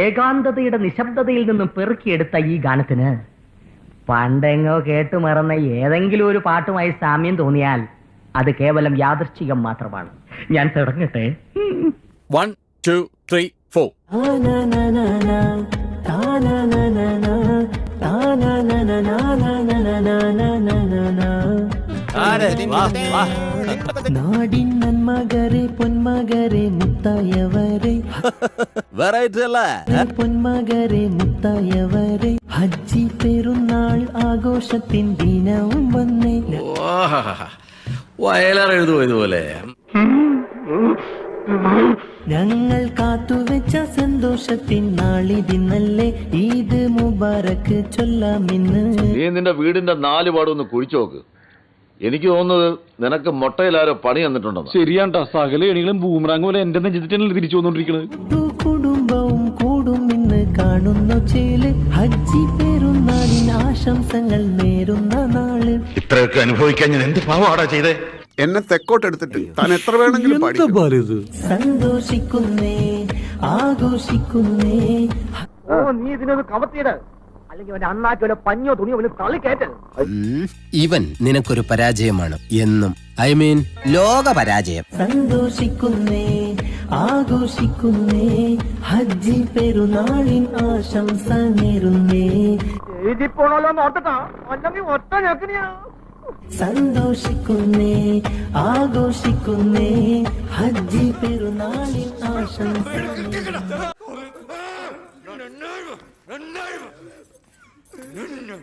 ഏകാന്തതയുടെ നിശബ്ദതയിൽ നിന്നും പെറുക്കിയെടുത്ത ഈ ഗാനത്തിന് പണ്ടെങ്ങോ കേട്ടു മറന്ന ഏതെങ്കിലും ഒരു പാട്ടുമായി സാമ്യം തോന്നിയാൽ അത് കേവലം യാദൃശ്ചികം മാത്രമാണ്. ഞാൻ തുടങ്ങട്ടെ. 1 2 3 4. നാടിൻ നന്മകരെ പൊന്മകരെ മുത്തായവരെ വെറൈറ്റി അല്ലേ? പൊന്മകരെ മുത്തായവരെ ഹജ്ജി പെരുന്നാൾ ആഘോഷത്തിൻ ദിനവും വന്നേ. വയലാർ എഴുതുമോ ഇതുപോലെ? ഞങ്ങൾ കാത്തുവെച്ച സന്തോഷത്തിൻ നാളിതിന്നല്ലേ, ഈദ് മുബാറക്ക് ചൊല്ലാമിന്ന്. നീ നിന്റെ വീടിന്റെ 4 പാടൊന്ന് കുഴിച്ചു നോക്ക്. എനിക്ക് തോന്നുന്നത് നിനക്ക് മുട്ടയിലാരോ പണി തന്നിട്ടുണ്ടെന്ന്. ശരിയാണ്ടാ, സകല എണികളും ബൂമറാങ് പോലെ എന്റെ നെഞ്ചിട്ടാണ് തിരിച്ചു വന്നോണ്ടിരിക്കുന്നത്. കുടുംബവും കൂടും ഇന്ന് കാണുന്നു ചേല്, ഹജ്ജി പെരുന്നാളിന് ആശംസകൾ നേരുന്ന നാള്. ഇത്രയൊക്കെ അനുഭവിക്കാൻ ഞാൻ എന്ത് പാവാടാ ചെയ്തേ. എന്നെ തെക്കോട്ടെടുത്തിട്ട് താൻ എത്ര വേണമെങ്കിലും പാടി. സന്തോഷിക്കുന്നേ ആഘോഷിക്കുന്നേ. നീ ഇതിനൊന്ന് കവത്തിയിട്, അല്ലെങ്കിൽ അവന്റെ അണ്ണാക്കോ പഞ്ഞോ തുണിയോ തള്ളിക്കയറ്റ്. ഇവൻ നിനക്കൊരു പരാജയമാണ് എന്നും. ഐ മീൻ ലോക പരാജയം. സന്തോഷിക്കുന്നേ ആഘോഷിക്കുന്നേ, ഹജ്ജി പെരുന്നാളിൻ ആശംസ നേരുന്നേ. എഴുതിപ്പോണല്ലോ നോട്ടട്ടാ, അല്ലെങ്കിൽ ഒറ്റ ഞെക്കണിയാ. സന്തോഷിക്കുന്നേ ആഘോഷിക്കുന്നേ, ഹജ്ജി പെരുന്നാളിൻ ആശംസ. No.